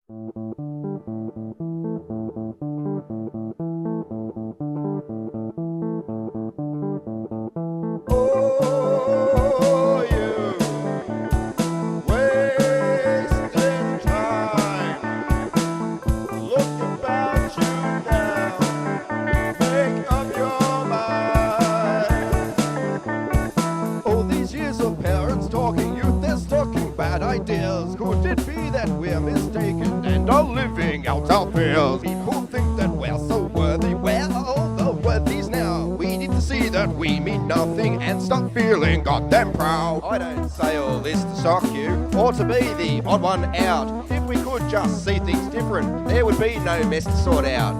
Oh, you wasting time. Look about you now. Make up your mind. All these years of parents talking, youth they're stocking bad ideas. Could it be that we're mistaken and are living out our fears? People think that we're so worthy. Where are all the worthies now? We need to see that we mean nothing and stop feeling goddamn proud. I don't say all this to shock you or to be the odd one out. If we could just see things different, there would be no mess to sort out.